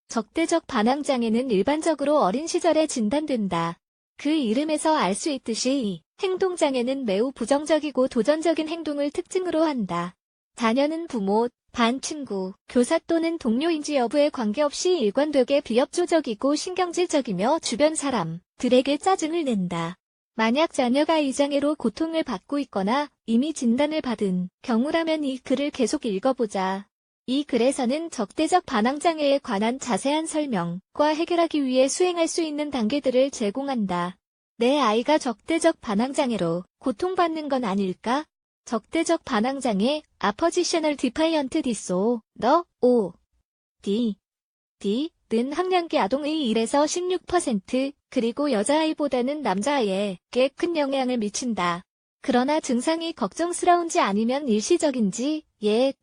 적대적 반항장애는 일반적으로 어린 시절에 진단된다. 그 이름에서 알 수 있듯이 행동장애는 매우 부정적이고 도전적인 행동을 특징으로 한다. 자녀는 부모, 반 친구, 교사 또는 동료인지 여부에 관계없이 일관되게 비협조적이고 신경질적이며 주변 사람들에게 짜증을 낸다. 만약 자녀가 이 장애로 고통을 받고 있거나 이미 진단을 받은 경우라면 이 글을 계속 읽어보자. 이 글에서는 적대적 반항장애에 관한 자세한 설명과 해결하기 위해 수행할 수 있는 단계들을 제공한다. 내 아이가 적대적 반항장애로 고통받는 건 아닐까? 적대적 반항장애, Oppositional Defiant Disorder, ODD,는 학년기 아동의 1에서 16%, 그리고 여자아이보다는 남자아이에게 큰 영향을 미친다. 그러나 증상이 걱정스러운지 아니면 일시적인지,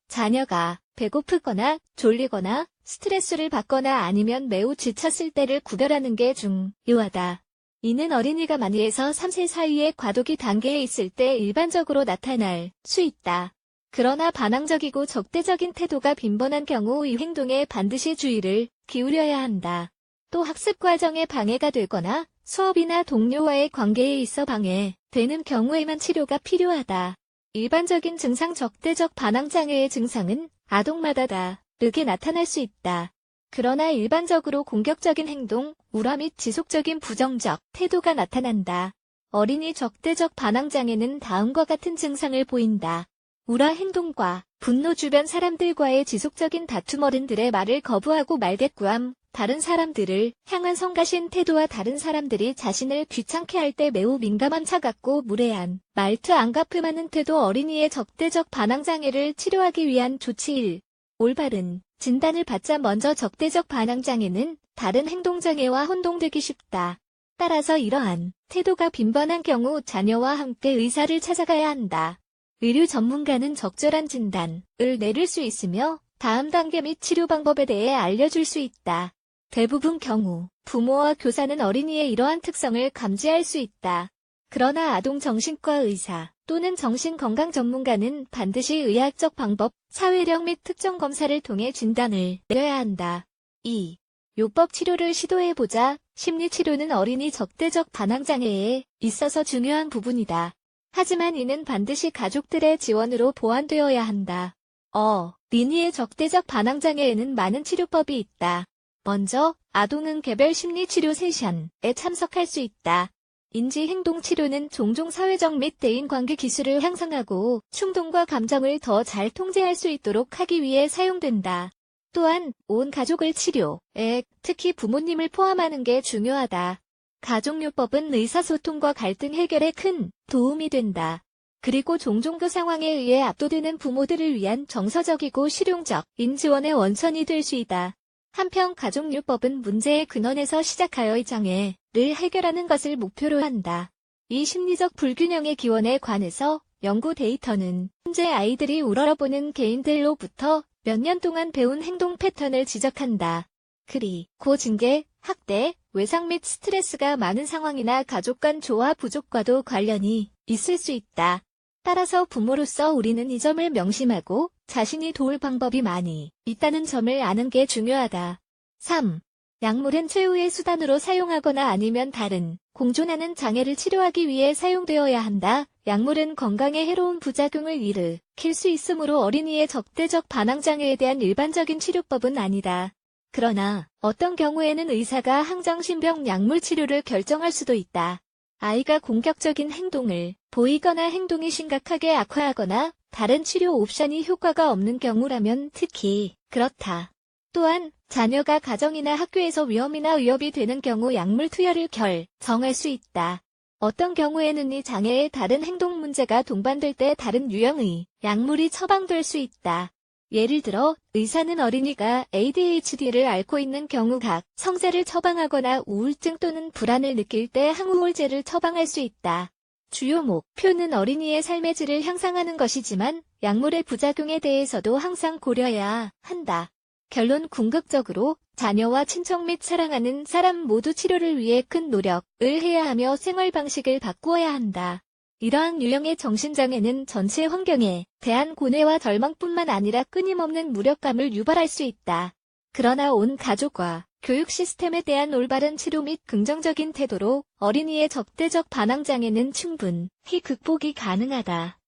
자녀가 배고프거나 졸리거나 스트레스를 받거나 아니면 매우 지쳤을 때를 구별하는 게 중요하다. 이는 어린이가 만2에서 3세 사이의 과도기 단계에 있을 때 일반적으로 나타날 수 있다. 그러나 반항적이고 적대적인 태도가 빈번한 경우 이 행동에 반드시 주의를 기울여야 한다. 또 학습 과정에 방해가 되거나 수업이나 동료와의 관계에 있어 방해되는 경우에만 치료가 필요하다. 일반적인 증상 적대적 반항장애의 증상은 아동마다 다르게 나타날 수 있다. 그러나 일반적으로 공격적인 행동, 우라 및 지속적인 부정적 태도가 나타난다. 어린이 적대적 반항장애는 다음과 같은 증상을 보인다. 우라 행동과 분노, 주변 사람들과의 지속적인 다툼, 어른들의 말을 거부하고 말대꾸함, 다른 사람들을 향한 성가신 태도와 다른 사람들이 자신을 귀찮게 할 때 매우 민감한, 차갑고 무례한 말투, 안가품하는 태도. 어린이의 적대적 반항장애를 치료하기 위한 조치 1. 올바른 진단을 받자. 먼저 적대적 반항장애는 다른 행동장애와 혼동되기 쉽다. 따라서 이러한 태도가 빈번한 경우 자녀와 함께 의사를 찾아가야 한다. 의료 전문가는 적절한 진단을 내릴 수 있으며 다음 단계 및 치료 방법에 대해 알려줄 수 있다. 대부분 경우 부모와 교사는 어린이의 이러한 특성을 감지할 수 있다. 그러나 아동 정신과 의사 또는 정신건강 전문가는 반드시 의학적 방법, 사회력 및 특정 검사를 통해 진단을 내려야 한다. 2. 요법 치료를 시도해보자. 심리치료는 어린이 적대적 반항장애에 있어서 중요한 부분이다. 하지만 이는 반드시 가족들의 지원으로 보완되어야 한다. 어린이의 적대적 반항장애에는 많은 치료법이 있다. 먼저, 아동은 개별 심리치료 세션에 참석할 수 있다. 인지행동치료는 종종 사회적 및 대인관계 기술을 향상하고 충동과 감정을 더 잘 통제할 수 있도록 하기 위해 사용된다. 또한 온 가족을 치료에, 특히 부모님을 포함하는 게 중요하다. 가족요법은 의사소통과 갈등 해결에 큰 도움이 된다. 그리고 종종 그 상황에 의해 압도되는 부모들을 위한 정서적이고 실용적인 지원의 원천이 될 수 있다. 한편 가족요법은 문제의 근원에서 시작하여 이 장애를 해결하는 것을 목표로 한다. 이 심리적 불균형의 기원에 관해서 연구 데이터는 현재 아이들이 우러러보는 개인들로부터 몇 년 동안 배운 행동 패턴을 지적한다. 그리고 징계, 학대, 외상 및 스트레스가 많은 상황이나 가족 간 조화 부족과도 관련이 있을 수 있다. 따라서 부모로서 우리는 이 점을 명심하고 자신이 도울 방법이 많이 있다는 점을 아는 게 중요하다. 3. 약물은 최후의 수단으로 사용하거나 아니면 다른 공존하는 장애를 치료하기 위해 사용되어야 한다. 약물은 건강에 해로운 부작용을 일으킬 수 있으므로 어린이의 적대적 반항장애에 대한 일반적인 치료법은 아니다. 그러나 어떤 경우에는 의사가 항정신병 약물 치료를 결정할 수도 있다. 아이가 공격적인 행동을 보이거나 행동이 심각하게 악화하거나 다른 치료 옵션이 효과가 없는 경우라면 특히 그렇다. 또한 자녀가 가정이나 학교에서 위험이나 위협이 되는 경우 약물 투여를 결정할 수 있다. 어떤 경우에는 이 장애에 다른 행동 문제가 동반될 때 다른 유형의 약물이 처방될 수 있다. 예를 들어 의사는 어린이가 ADHD를 앓고 있는 경우 각 성제를 처방하거나 우울증 또는 불안을 느낄 때 항우울제를 처방할 수 있다. 주요 목표는 어린이의 삶의 질을 향상하는 것이지만 약물의 부작용에 대해서도 항상 고려해야 한다. 결론, 궁극적으로 자녀와 친척 및 사랑하는 사람 모두 치료를 위해 큰 노력을 해야 하며 생활 방식을 바꾸어야 한다. 이러한 유형의 정신장애는 전체 환경에 대한 고뇌와 절망뿐만 아니라 끊임없는 무력감을 유발할 수 있다. 그러나 온 가족과 교육 시스템에 대한 올바른 치료 및 긍정적인 태도로 어린이의 적대적 반항장애는 충분히 극복이 가능하다.